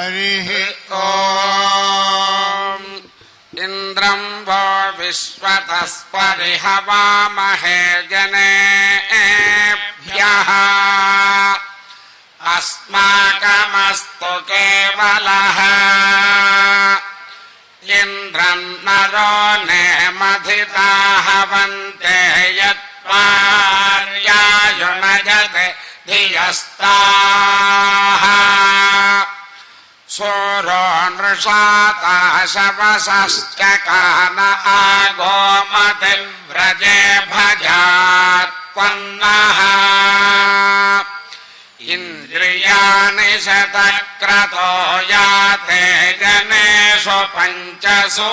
हरिः ॐ इन्द्रं वो विश्वतस्परिहवामहे जनेभ्यः अस्माकमस्तु केवलः इन्द्रन्नरो नेमधिता हवन्ते यत्पार्यायुनजते धियस्ताः सूरो नृषाता शवसश्च कान आगोमतिव्रजे भजात्पन्नः इन्द्रियाणि शतक्रतो याते जनेषु पञ्चसु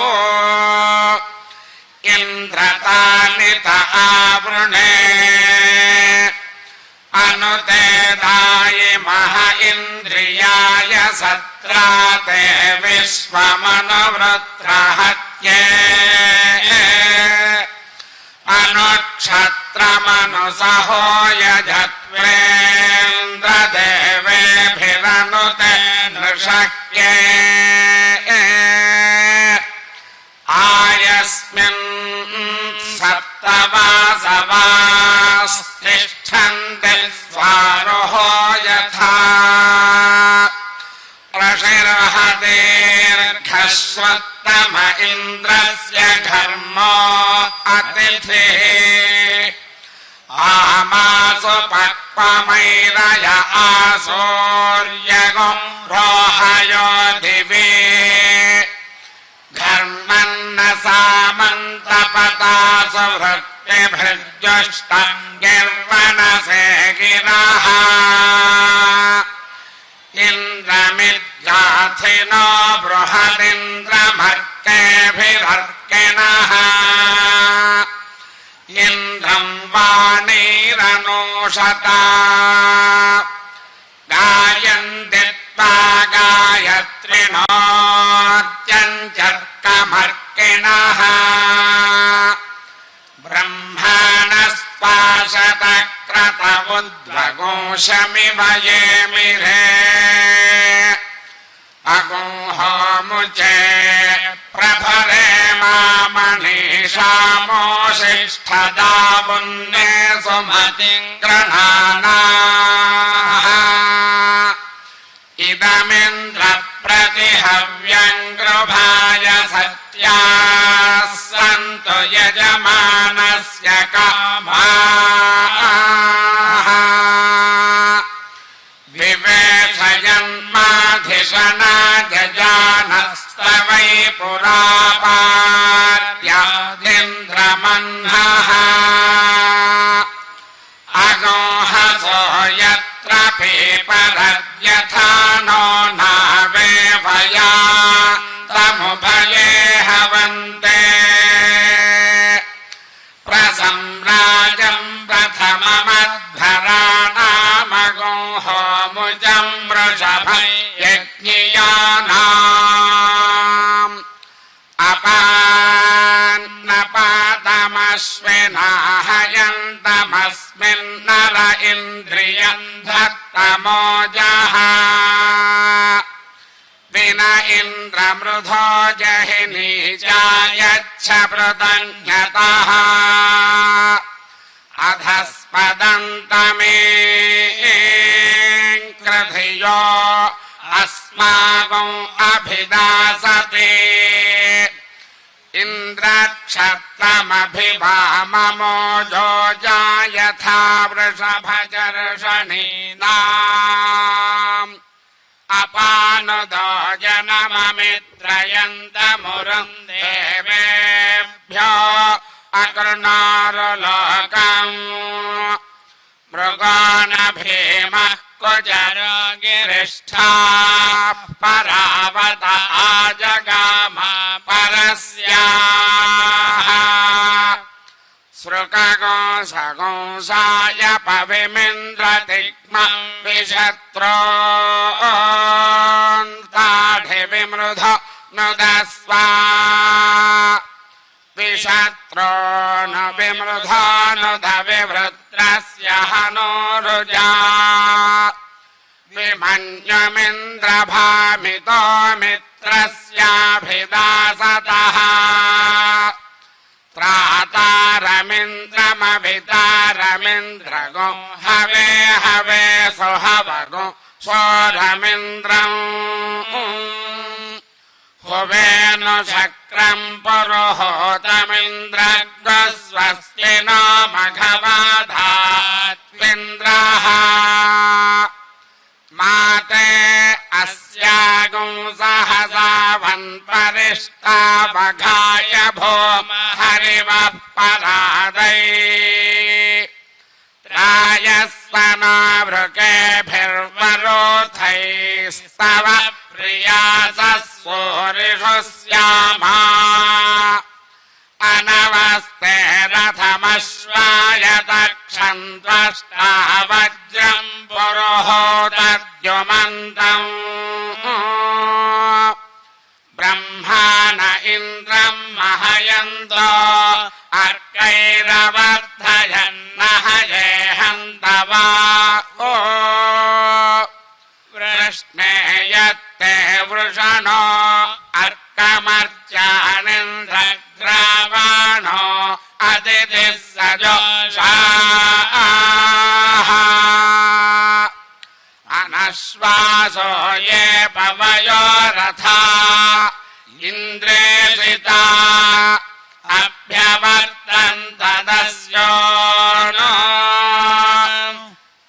इन्द्रतानि त आवृणे अनुतेदायि मह इन्द्रियाय सत्राते विश्वमनुवृत्रहत्ये अनुक्षत्रमनुसहो यजत्वेन्द्रदेवेभिरनुते नृशक्ये आयस्मिन् सप्तवासवास्तिष्ठन्ति स्वारोहो यथा प्रशिर्हतीर्घश्वत्तम इन्द्रस्य घर्मो अतिथिः आमासु पक्वमैरय आसूर्यगो रोहयो दिवे घर्मन्न सामन्तपतासु वृत्तिभृज्जुष्टं गिर्वणसे गिरः इन्द्रमिद्याथिनो बृहदिन्द्रमर्केभिरर्किणः इन्द्रं वाणीरनूषता गायन्ति त्वा गायत्रिणोऽत्यञ्चर्कमर्किणः ब्रह्मणस्पाशतक्रतमुद्वगोषमिव ये मिरे अगुंहोमुचे प्रभरे मामनीषामोषिष्ठदावुन्ने सुमतिं गृह्णानाः इदमिन्द्र प्रतिहव्यङ्गृभाय सत्याः सन्तु यजमानस्य कामाः विवेशयन्माधिषणा जजानस्तवै पुरापार्यादिन्द्रमह्नः अगोहसो यत्र पीपरद्यथा नो नावेवया तमुभये हवन्ते प्रसम्राजं प्रथममध्वराणामगोहोमुजं वृषभं यज्ञियानाम् अपान्नपातमश्विनाहयन्तमस्मिन्नर इन्द्रियं धत्तमोजः विन इन्द्रमृधो जहिनी जायच्छ पृतन्यतः अधस्पदन्तमेऽङ्कृधियो अस्माकं अभिदासते इन्द्रक्षत्रमभिभाममोजो जायथा वृषभचर्षणीनाम् अपानुदो जनममित्रयन्तमुरं देवेभ्यो अकृणारुलोकम् मृगानभीमः कुजरो गिरिष्ठाः परावत आजगाम परस्याः सृकगोंसगोंसाय पविमिन्द्रतिग्मं विशत्रोन्ताढिविमृध नुदस्व विशत्रो न विमृधानुध विवृत्रस्य हनोरुजा विमन्युमिन्द्रभामितो मित्रस्याभिदासतः त्रातारमिन्द्रमभितारमिन्द्रगो हवे हवे सुहवगो सोरमिन्द्रम् हुवेनु शक्रम् पुरुहूतमिन्द्रग् स्वस्ति नो मघवाधात्विन्द्रः माते अस्यागुं सहसावन्परिष्टा वघाय भूम हरिवः परादै रायस्वनावृकेभिर्वरोधैस्तव प्रियासस्वोरिषु स्यामा अनवस्ते रथमश्वाय तक्षन्त्वष्टा वज्रम् पुरुहूतद्युमन्तम् ब्रह्माण इन्द्रम् महयन्तो अर्कैरवर्धयन्नः ये हन्तवा ओ वृष्णे यत्ते वृषणो अर्कमर्चानिन्द्रग्रावाणो अदितिः सजोषाः अनश्वासो ये पवयो रथा इन्द्रेषिता अभ्यवर्तन्त दस्यो नो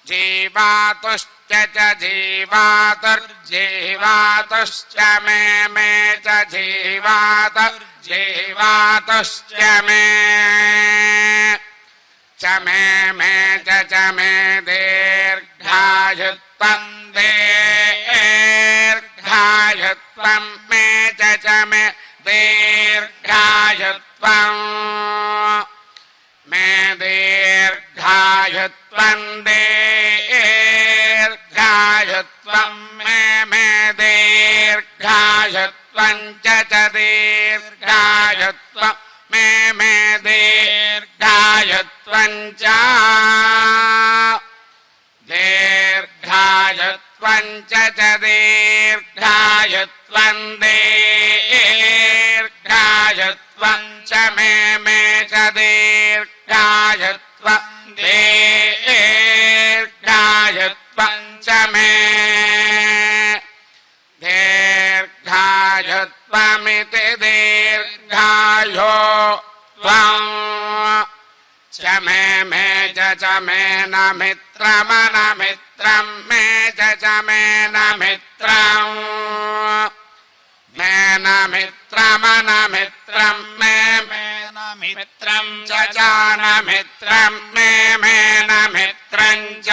जीवातुश्च जीवातुर्जीवातुश्च मे च जीवातुश्च मे च मे दीर्घायुत्वम् दीर्घायुत्वम् मे च मे दीर्घायुत्वम् मे दीर्घायुत्वम् दीर्घायुत्वम् मे दीर्घायुत्वम् च दीर्घायुत्वम् मे दीर्घायुत्वम् च दीर्घायुत्वम् च दीर्घायुत्वम् दीर्घायुत्वम् च मे च दीर्घायुत्वम् दीर्घायुत्वम् च मे दीर्घायुत्वमिति दीर्घायो त्वम् च मे च मे न मित्रमनमित्रम् मे च मे न मित्रम् मे न मित्रमनमित्रम् मे न मित्रम् च न मित्रम् मे न मित्रम् च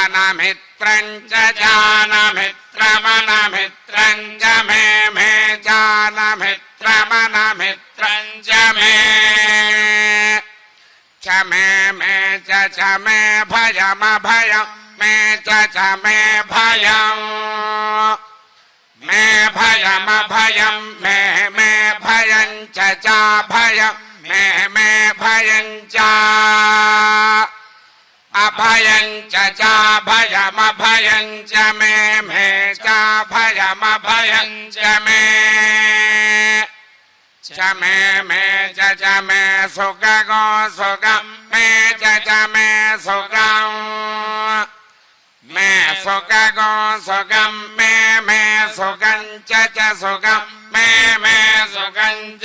अनमित्रम् च न मित्रमनमित्रम् च मे च न मित्रमनमित्रम् च मे च मे भयमभयम् मे च मे भयम् मे भयमभयम् मे भयम् च भयम् मे भयम् च अभयम् च भयमभयम् च मे च भयमभयम् च मे च मे सुगो सुगम् मे च मे सुगम् मे सुगो सुगम् मे सुगम् च सुगम् मे सुगम् च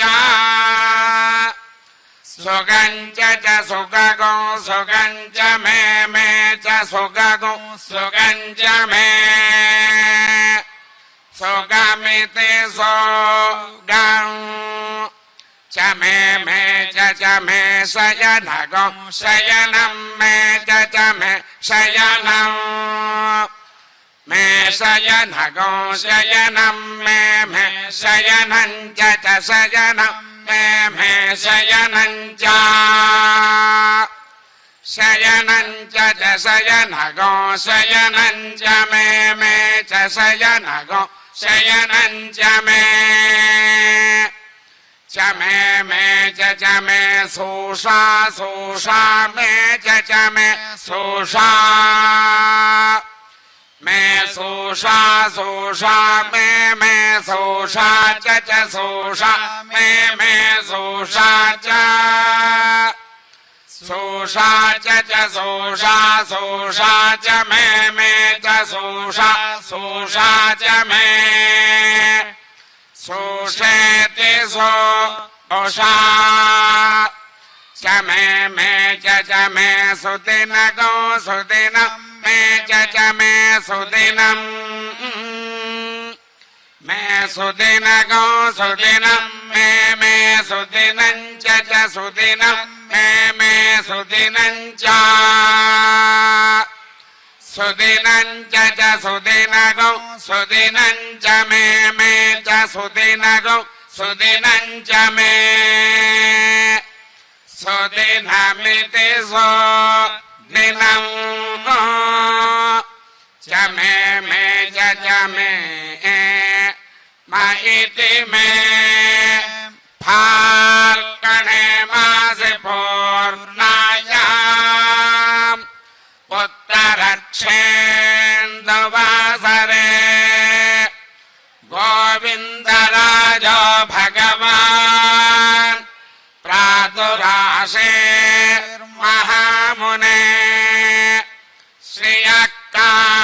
सुगम् च सुगो सुगम् च मे च सुगो सुगम् च मे सुगमिति सुगम् च मे च मे शयनगो शयनम् मे च मे शयनम् मे शयनगो शयनम् मे शयनम् च शयनम् मे शयनम् च शयनम् च शयनगो शयनम् च मे च शयनगो शयनम् च मे च मे च मे सोषा सोषा मे च मे सोषा मे सोषा सोषा मे सोषा च सोषा मे सोषा च सोषा च सोषा सोषा च मे च सोषा सोषा च मे सोषेति सोषा च मे च मे सुदिनगो सुदिनं मे च मे सुदिनं मे सुदिनगो सुदिनं मे सुदिनं च सुदिनं मे सुदिनं च सुदिनं च सुदिनगो सुदिनं च मे च सुदिनगो सुदिनं च मे सुदिनमिति सुदिनं च मे च मे मा इति मे फाल्गुने मासे पूर्णायाम् उत्तरक्षेन्दुवासरे गोविन्दराजो भगवान् प्रादुरासे महामुने श्रियकान्ताय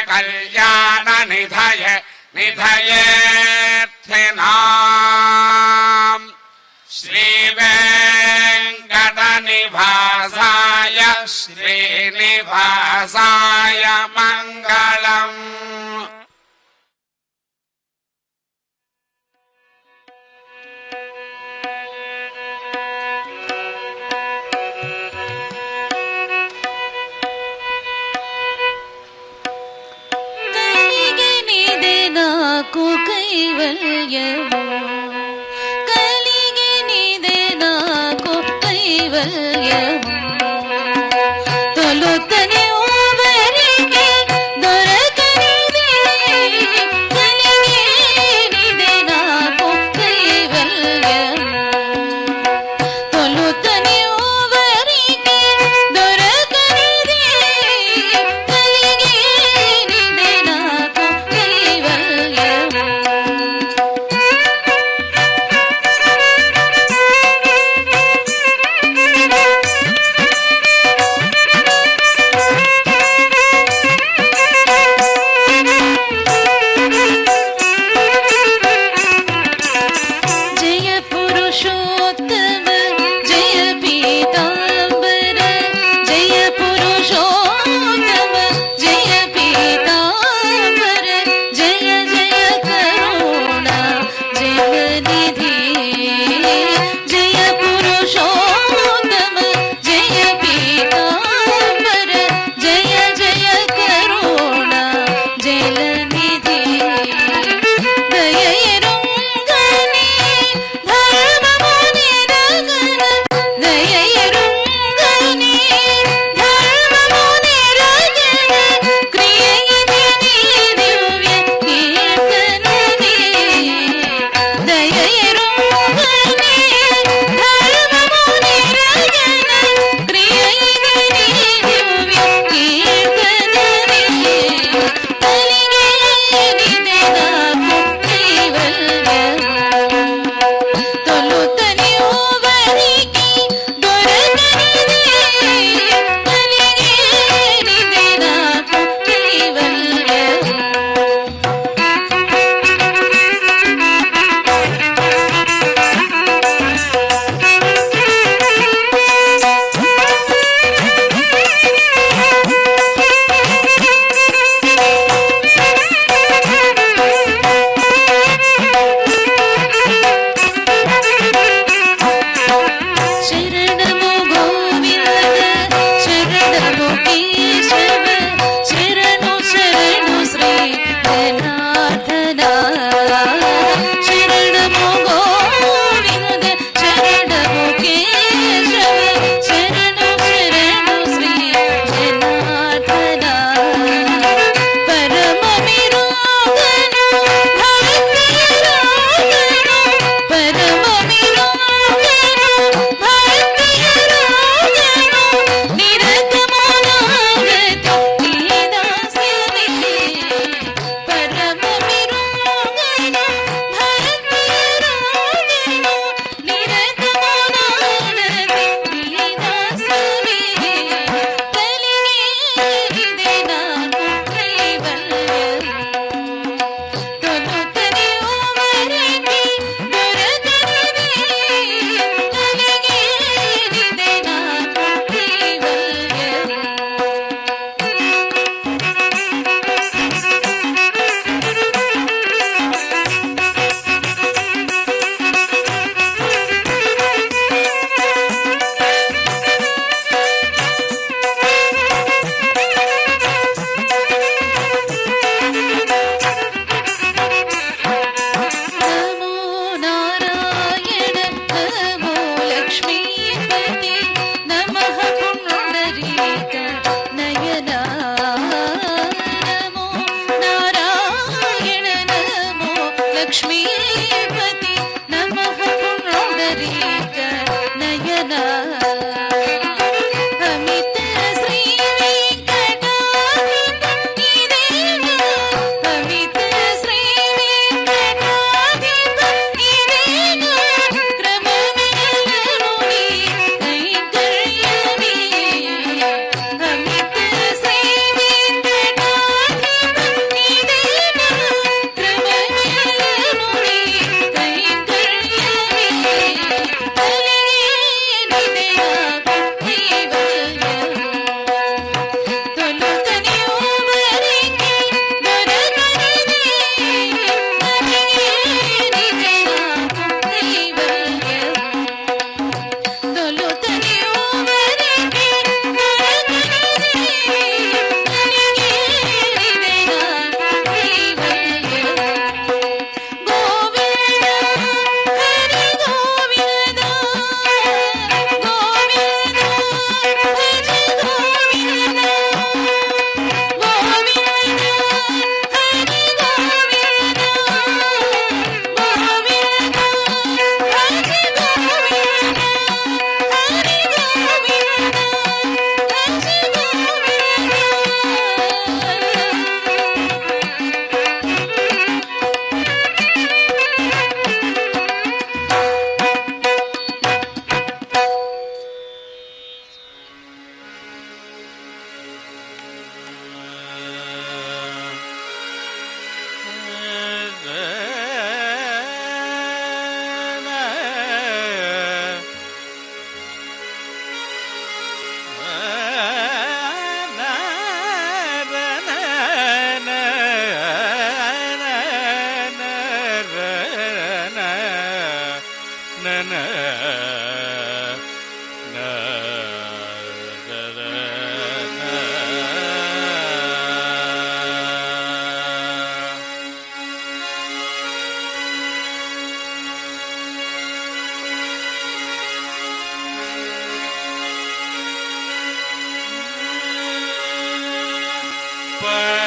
कल्याणनिधये निधयेऽर्थिनाम् श्रीवेङ्कटनिवासाय श्रीनिवासाय मङ्गलम् कैवल्यमो कलिगे निदे नाको कैवल्यमो तोलुतने ओवरिगे दొరకనిదే कलिगे निदे नाको कैवल्यमो तोलुतने ओवरिगे दొరకనిదే कलिगे निदे नाको कैवल्यमो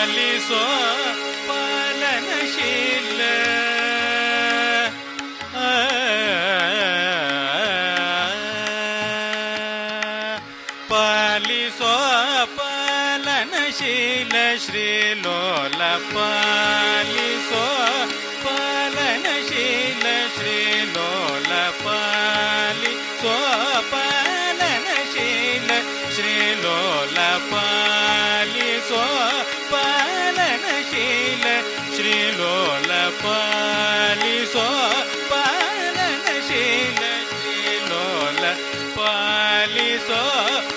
ಪಾಲಿಸೋ ಪಾಲನಶೀಲ ಪಾಲಿಸೋ ಪಾಲನಶೀಲ ಶ್ರೀಲೋಲ ಪಾಲಿಸೋ ಪಾಲನಶೀಲ ಶ್ರೀಲೋಲ ಪಾಲಿಸೋ ಪಾಲನಶೀಲ ಶ್ರೀಲೋಲ ಪಾಲಿಸೋ ಪಾಲನಶೀಲ ಶ್ರೀಲೋಲ ಪಾಲಿಸೋ ಪಾಲನಶೀಲ ಶ್ರೀಲೋಲ ಪಾಲಿಸೋ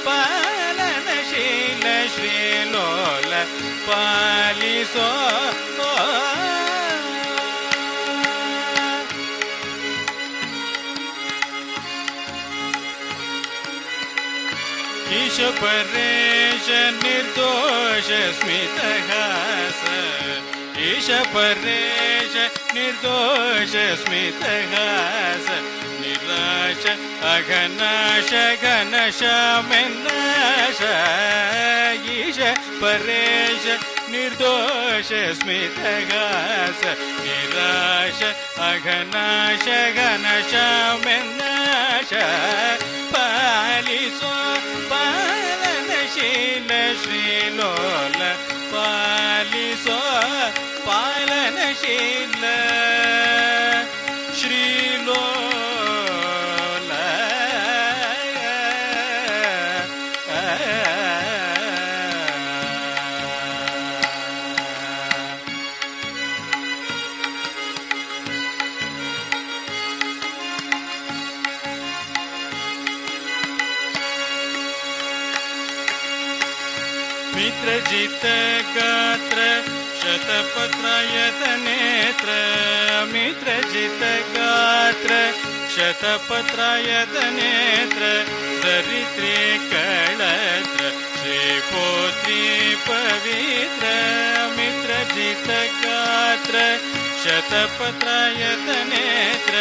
ಪಾಲನಶೀಲ ಶ್ರೀಲೋಲ ಪಾಲಿಸೋ ಈಶ ಪರೇಶ ನಿರ್ದೋಷ ಸ್ಮಿತಹಾಸ ಈಶ ಪರೇಶ ನಿರ್ದೋಷ ಸ್ಮಿತಹಾಸ ನಿರಾಶ ಅಘನಾಶ ಘನಶ ಮೆನ್ನಾಶ ಈಶ ಪರೇಶ ನಿರ್ದೋಷ ಸ್ಮಿತಹಾಸ ನಿರಾಶ ಅಘನಾಶ ಘನಶ ಮೆನ್ನಾಶ ಪಾಲಿಸೋ ಪಾಲನಶೀಲ ಶ್ರೀಲೋಲ ಪಾಲಿಸೋ ಪಾಲನಶೀಲ ಶ್ರೀಲೋಲ ಮಿತ್ರಜಿತ ಗಾತ್ರ ಶತಪತ್ರಾಯತ ನೇತ್ರ ಮಿತ್ರಜಿತ ಗಾತ್ರ ಶತಪತ್ರಾಯತ ನೇತ್ರ ದರಿದ್ರಿ ಕಳತ್ರ ಶ್ರೀಪೋತ್ರಿ ಪವಿತ್ರ ಮಿತ್ರಜಿತ ಗಾತ್ರ ಶತಪತ್ರಾಯತ ನೇತ್ರ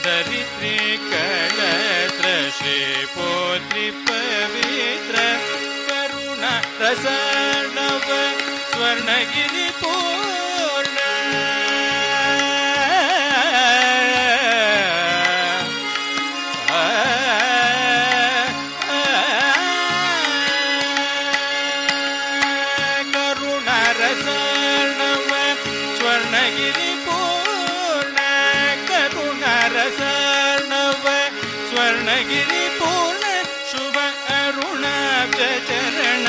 ದರಿದ್ರಿ ಕಳತ್ರ ಶ್ರೀಪೋತ್ರಿ ಪವಿತ್ರ ರಸಣವ ಸ್ವರ್ಣಗಿರಿ ಪೂರ್ಣ ಕರುಣ ರಸಣವ ಸ್ವರ್ಣಗಿರಿ ಪೂರ್ಣ ಕರುಣ ರಸಣವ ಸ್ವರ್ಣಗಿರಿ ಪೂರ್ಣ ಶುಭ ಅರುಣಾಬ್ಜ ಚರಣ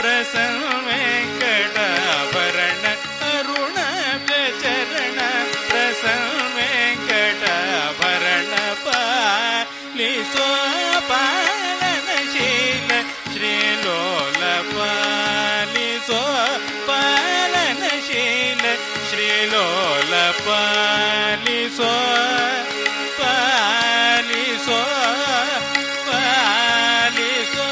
ಪ್ರಸನ್ನ ವೆಂಕಟಾಭರಣ ಅರುಣಾಬ್ಜ ಚರಣ ಪ್ರಸನ್ನ ವೆಂಕಟಾಭರಣ ಪಾಲಿಸೋ ಪಾಲನಶೀಲ ಶ್ರೀಲೋಲ ಪಾಲಿಸೋ ಪಾಲನಶೀಲ ಶ್ರೀಲೋಲ ಪಾಲಿಸೋ ಪಾಲಿಸೋ ಪಾಲಿಸೋ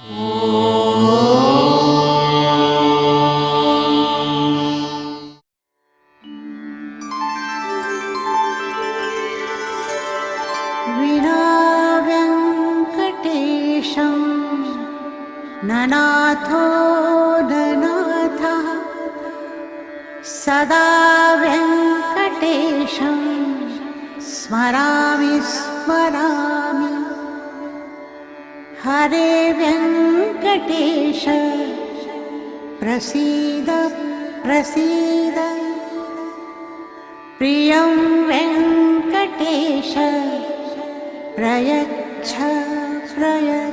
विना वेङ्कटेशं ननाथो ननाथः सदा वेङ्कटेशं स्मरामि स्मरामि हरे वेङ्कटेश प्रसीद प्रसीद प्रियं वेङ्कटेश प्रयच्छ प्रयच्छ